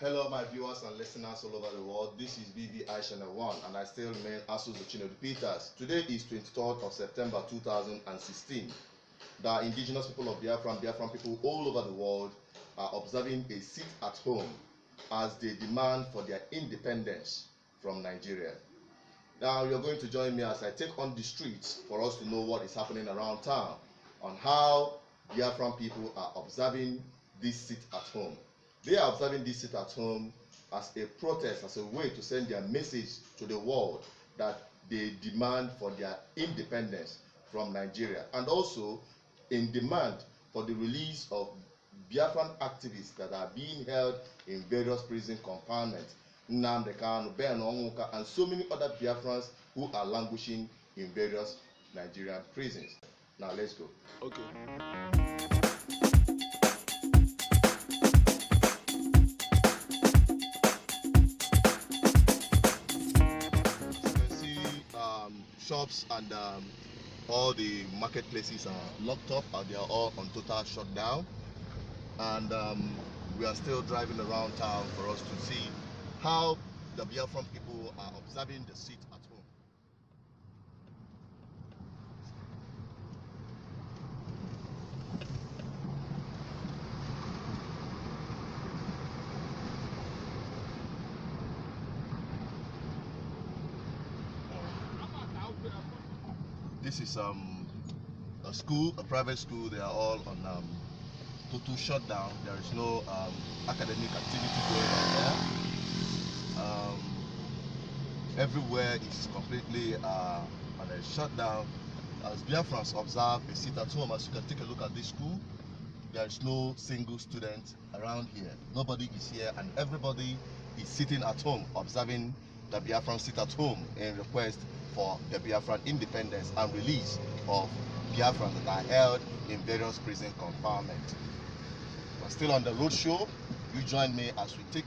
Hello, my viewers and listeners all over the world. This is BVI Channel 1, and I still remain Asus Chinedu Peters. Today is 23rd of September 2016. The indigenous people of Biafran people all over the world are observing a sit at home as they demand for their independence from Nigeria. Now, you're going to join me as I take on the streets for us to know what is happening around town on how Biafran people are observing this sit at home. They are observing this sit at home as a protest, as a way to send their message to the world that they demand for their independence from Nigeria, and also in demand for the release of Biafran activists that are being held in various prison compartments, Nnamdi Kanu, Ben Onwuka, and so many other Biafrans who are languishing in various Nigerian prisons. Now let's go. Okay. Shops and all the marketplaces are locked up, and they are all on total shutdown, and we are still driving around town for us to see how the Biafran people are observing the sit at home. This is a school, a private school. They are all on total shutdown. There is no academic activity going on there. Everywhere is completely on a shutdown. As Biafrans observe a sit at home, as you can take a look at this school, there is no single student around here. Nobody is here, and everybody is sitting at home observing the Biafran sit at home in request for the Biafran independence and release of Biafrans that are held in various prison compartments. We're still on the road show. You join me as we take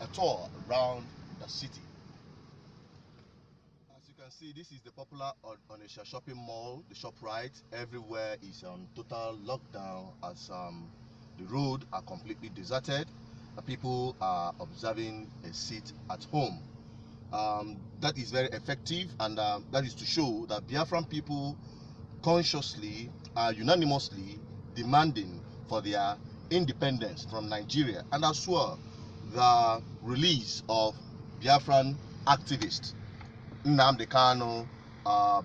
a tour around the city. As you can see, this is the popular Onitsha shopping mall, the ShopRite. Everywhere is on total lockdown as the roads are completely deserted. The people are observing a sit at home. That is very effective, and that is to show that Biafran people consciously are unanimously demanding for their independence from Nigeria, and as well the release of Biafran activists Nnamdi Kanu,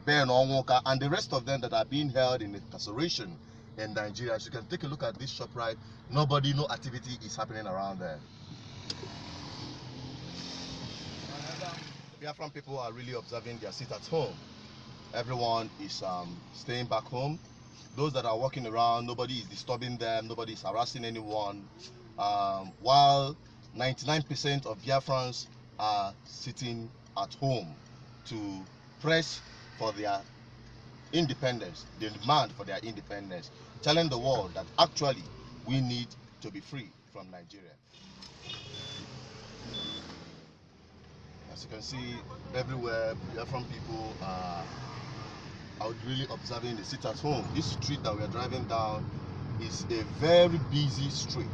Ben Onwuka, and the rest of them that are being held in incarceration in Nigeria. As you can take a look at this shop, right? No activity is happening around there. Biafran people are really observing their sit at home. Everyone is staying back home. Those that are walking around, nobody is disturbing them, nobody is harassing anyone, while 99% of Biafrans are sitting at home to press for their independence, the demand for their independence, telling the world that actually we need to be free from Nigeria. As you can see, everywhere Biafran people are really observing the sit at home. This street that we are driving down is a very busy street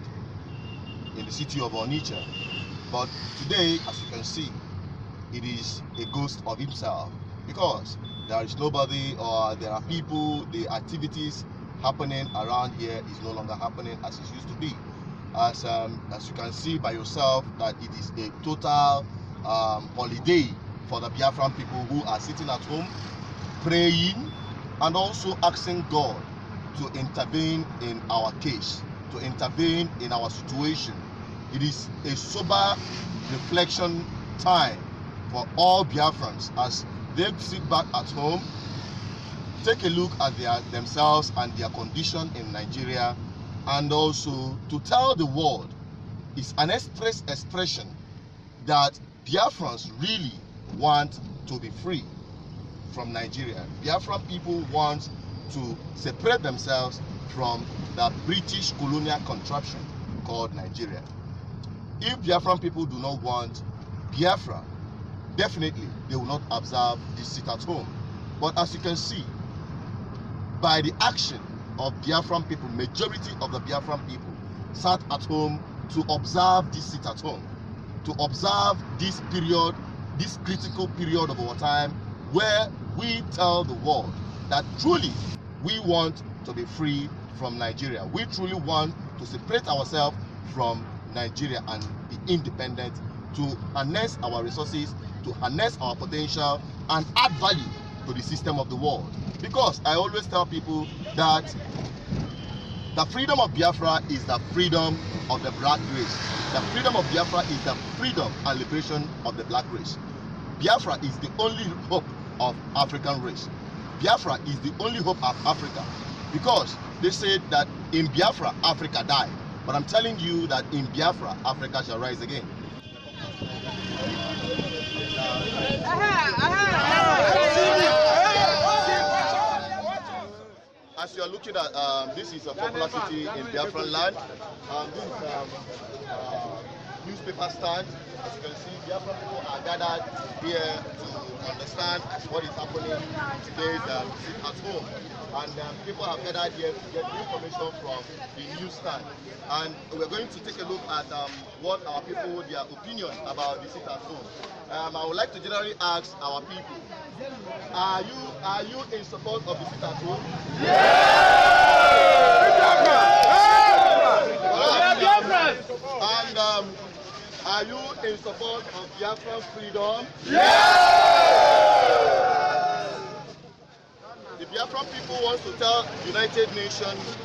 in the city of Onitsha. But today, as you can see, it is a ghost of himself, because there is nobody, or there are people, the activities happening around here is no longer happening as it used to be. As you can see by yourself, that it is a total holiday for the Biafran people who are sitting at home praying and also asking God to intervene in our case, to intervene in our situation. It is a sober reflection time for all Biafrans as they sit back at home, take a look at themselves and their condition in Nigeria, and also to tell the world it's an expression that Biafrans really want to be free from Nigeria. Biafran people want to separate themselves from the British colonial contraption called Nigeria. If Biafran people do not want Biafra, definitely they will not observe this sit at home. But as you can see, by the action of Biafran people, majority of the Biafran people sat at home to observe this sit at home, to observe this period, this critical period of our time, where we tell the world that truly we want to be free from Nigeria. We truly want to separate ourselves from Nigeria and be independent, to harness our resources, to harness our potential, and add value to the system of the world. Because I always tell people that the freedom of Biafra is the freedom of the black race. The freedom of Biafra is the freedom and liberation of the black race. Biafra is the only hope of African race. Biafra is the only hope of Africa, because they said that in Biafra, Africa died. But I'm telling you that in Biafra, Africa shall rise again. As you are looking at, this is a popular city in Biafran land. This is newspaper stand. As you can see, Biafran people are gathered here to understand what is happening today's sit at home. And people have gathered here to get information from the news stand. And we're going to take a look at what our people, their opinion about the sit at home. I would like to generally ask our people, are you in support of the sit at home? And are you in support of Biafran freedom? The Biafran people want to tell United Nations,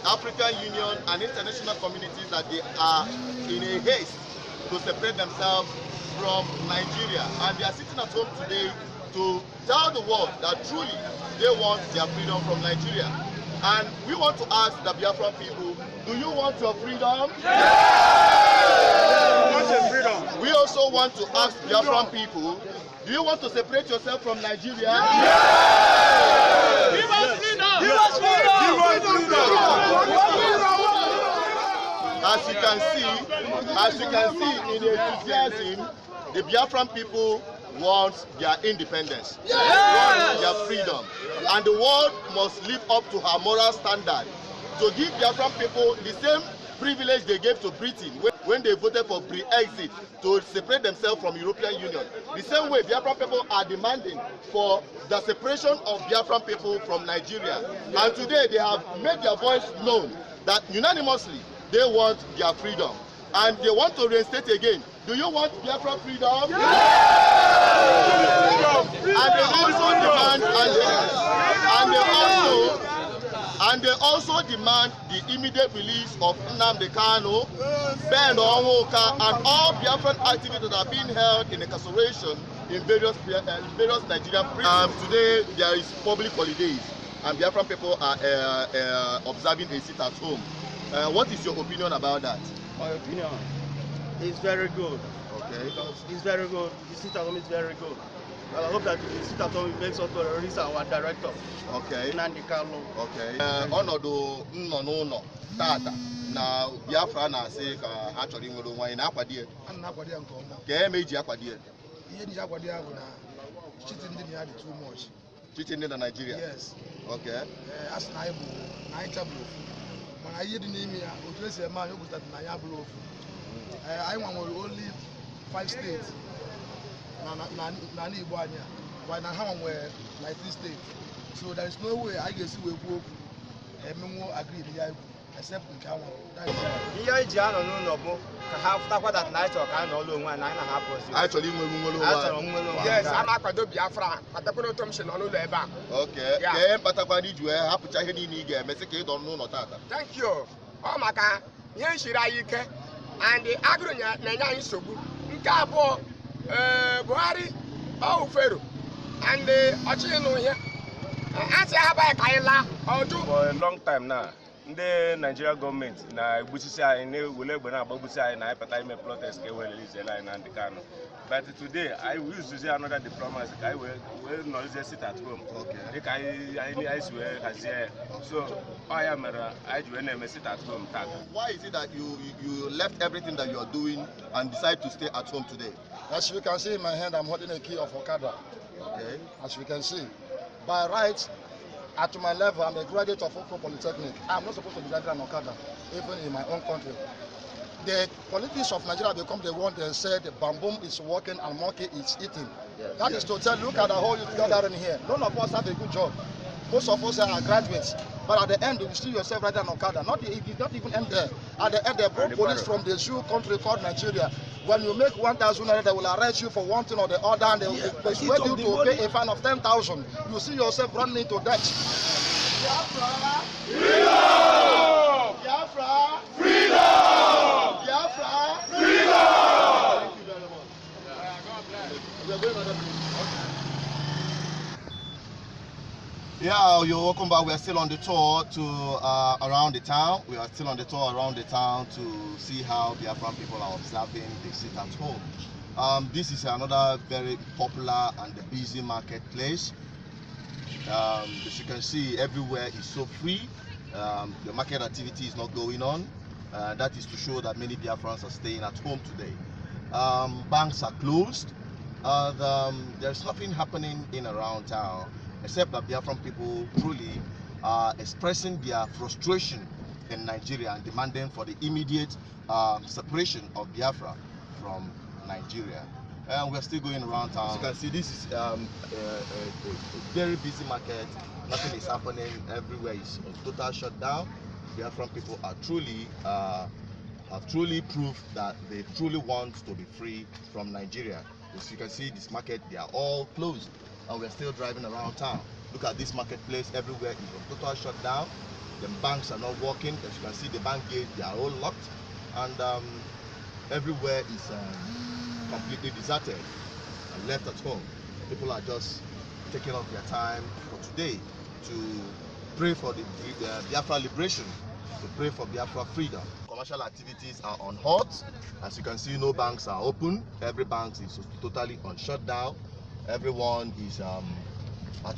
African Union, and international communities that they are in a haste to separate themselves from Nigeria, and they are sitting at home today to tell the world that truly they want their freedom from Nigeria. And we want to ask the Biafran people, do you want your freedom? We also want to ask Biafran people, do you want to separate yourself from Nigeria? Give us freedom! Give us freedom! As you can see in the enthusiasm, the Biafran people want their independence, they want their freedom, and the world must live up to her moral standard to give Biafran people the same privilege they gave to Britain when they voted for Brexit to separate themselves from European Union. The same way Biafran people are demanding for the separation of Biafran people from Nigeria. And today they have made their voice known that unanimously they want their freedom. And they want to reinstate again. Do you want Biafran freedom? And they also demand, and they also demand the immediate release of Nnamdi Kanu, Ben Onwoka, and all Biafran activities that are being held in incarceration in various Nigerian prisons. Today there is public holidays, and Biafran people are observing a sit at home. What is your opinion about that? My opinion is very good. Okay. It's very good. The sit at home is very good. Well, I hope that the sit at home makes us to release our director. Okay. Nnamdi Kanu. Okay. Ọnọdụ nnọ n'ụlọ tata na Biafra na-asị ka ha chọrọ inwere onwe anyị na-akwado ya. Ana na-akwado ya nke ọma. Ka eme eji akwado ya. Ihe nji akwado ya bụ na cheating ndị na ya dị too much. Cheating ndị na Nigeria. Yes. Okay. Asị na anyị bụ na anyị chabụrụ ofu. Mana ihe dị n'ime ya otu esi eme anyị ogụtata na anyị abụrụ ofu. Anyị nwere only 5 states na Igbo anyị a, while na ha nwere 19 states. So there is no way I ga-esi wee kwuo okwu emenwo agree na ya except nke ahụ. Ihe eji anọ n'ụlọ bụ ka ha fụtakwa that na anyị chọrọ ka anyị nọọlụ onwe anyị na anyị na-ahapụ ozi. Anyị chọrọ inwe nwere onwe anyị. Chọrọ nwere onwe. Yes, a na-akwado Biafra, kpatakwana otu m si nọ n'ụlọ ebe a. Okay. Ka ihe mkpatakwa iji wee hapụcha ihe niile ị ga-eme sị ka ị nọ n'ụlọ tata. Thank you. Ọ maka ihe nshiri anyị ike and agụrụ na-enye anyị nsogbu. Nke abụọ, Buhari ọ ufero and ọchịghị n'uhie. Asị abaghị ka anyị laa ọjụ. For a long time now, the Nigeria government na egbuchisi anyị na-ewele egbe na-agbagbusi anyị na anyị pụta ime protest ka e were release Nnamdi Kanu. But today, I will use another diplomacy ka anyị wee nọrọzie sit at home. Dịka anyị si wee hazie. So, ọ ya mere anyị ji wee na-eme sit at home tata. Why is it that you left everything that you are doing and decide to stay at home today? As you can see in my hand, I'm holding a key of Okada. Okay. As you can see, by right, at my level, I'm a graduate of Oko Polytechnic. I'm not supposed to be driving an Okada, even in my own country. the politics of Nigeria become the one that said the bamboo is working and monkey is eating. That is to tell, look at the whole youth gathering here. None of us have a good job. Most of us are graduates. But at the end, you see yourself riding on Okada. It did not even end there. At the end, they brought police from the zoo country called Nigeria. When you make 1,000 naira, they will arrest you for one thing or the other, and they will persuade you to pay a fine of 10,000. You see yourself running into debt. Biafra! Freedom! Biafra! Freedom! Biafra! Freedom! Thank you very much. God bless. We are going to the Yeah, you're welcome back. We are still on the tour to around the town. We are still on the tour around the town to see how Biafran people are observing the sit-at-home. This is another very popular and busy marketplace. As you can see, everywhere is so free. The market activity is not going on. That is to show that many Biafrans are staying at home today. Banks are closed. There's nothing happening in around town, except that Biafran people truly are expressing their frustration in Nigeria and demanding for the immediate separation of Biafra from Nigeria. And we're still going around town. As you can see, this is a very busy market. Nothing is happening. Everywhere is on total shutdown. Biafran people are have truly proved that they truly want to be free from Nigeria. As you can see, this market, they are all closed, and we're still driving around town. Look at this marketplace. Everywhere is on total shutdown. The banks are not working. As you can see, the bank gates, they are all locked, and everywhere is completely deserted and left at home. People are just taking off their time for today to pray for the Biafra liberation, to pray for Biafra freedom. Commercial activities are on halt. As you can see, no banks are open. Every bank is totally on shutdown. Everyone is at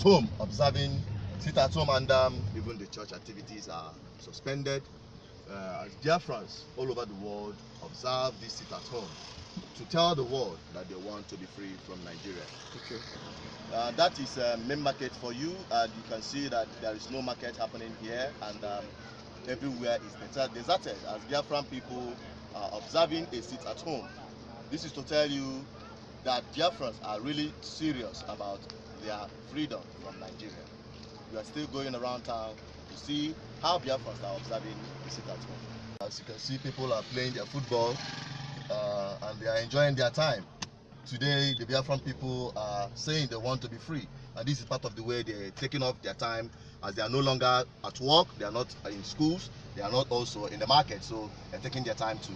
home observing sit at home, and even the church activities are suspended. As Biafrans all over the world observe this sit at home to tell the world that they want to be free from Nigeria. Okay. That is main market for you, and you can see that there is no market happening here, and everywhere is deserted as Biafran people are observing a sit at home. This is to tell you that Biafrans are really serious about their freedom from Nigeria. We are still going around town to see how Biafrans are observing the sit at home. As you can see, people are playing their football and they are enjoying their time. Today, the Biafran people are saying they want to be free, and this is part of the way they're taking off their time, as they are no longer at work, they are not in schools, they are not also in the market, so they're taking their time to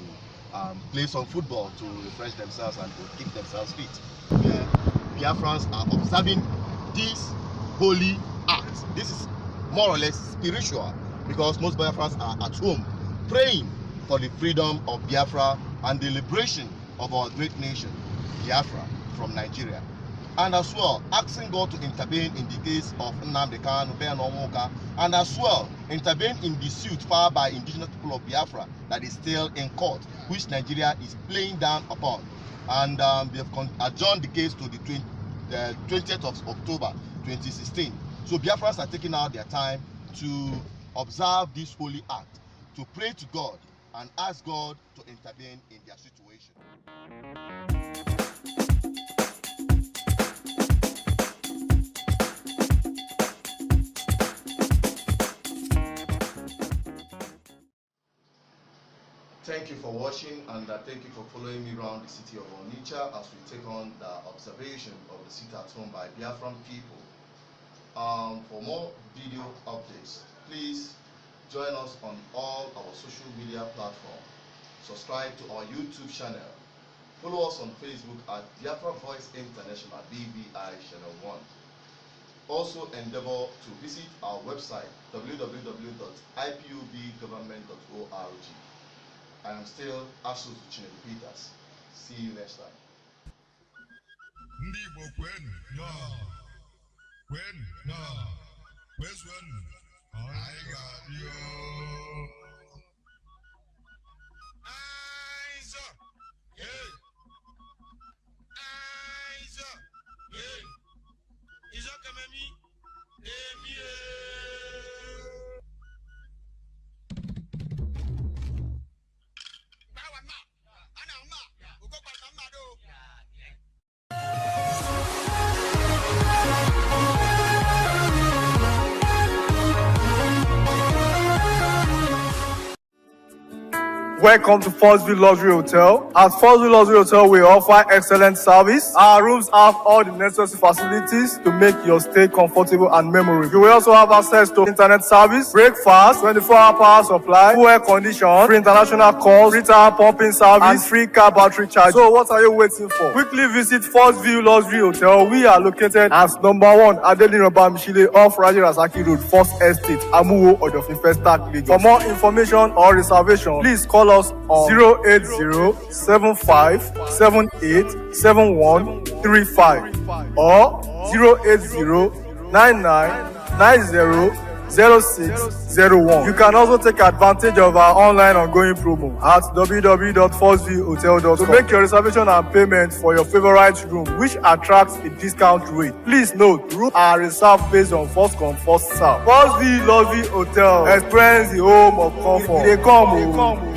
play some football to refresh themselves and to keep themselves fit. Biafrans are observing this holy act. This is more or less spiritual, because most Biafrans are at home praying for the freedom of Biafra and the liberation of our great nation, Biafra, from Nigeria. And as well, asking God to intervene in the case of Nnamdi Kanu, and as well, intervene in the suit filed by indigenous people of Biafra that is still in court, which Nigeria is playing down upon. And they have adjourned the case to the 20th of October 2016. So Biafrans are taking out their time to observe this holy act, to pray to God and ask God to intervene in their situation. Thank you for watching, and thank you for following me around the city of Onitsha as we take on the observation of the sit at home by Biafran people. For more video updates, please join us on all our social media platforms. Subscribe to our YouTube channel. Follow us on Facebook at Biafra Voice International BVI Channel 1. Also endeavor to visit our website www.ipubgovernment.org. I am still Asus Chineke Peters. See you next time. Power Welcome to First View Luxury Hotel. At First View Luxury Hotel, we offer excellent service. Our rooms have all the necessary facilities to make your stay comfortable and memorable. You will also have access to internet service, breakfast, 24-hour power supply, full air condition, free international calls, free tire pumping service, and free car battery charge. So what are you waiting for? Quickly visit First View Luxury Hotel. We are located at number 1 Adeline Bamishile off Raji Rasaki Road, First Estate, Amuwo, Odofin Festac, Lagos. For more information or reservation, please call us on 080-7578-7135 or 080-9990-0601. You can also take advantage of our online ongoing promo at www.firstviewhotel.com to make your reservation and payment for your favorite room, which attracts a discount rate. Please note, rooms are reserved based on first come, first serve. First View Luxury Hotel. Experience the home of comfort. They come.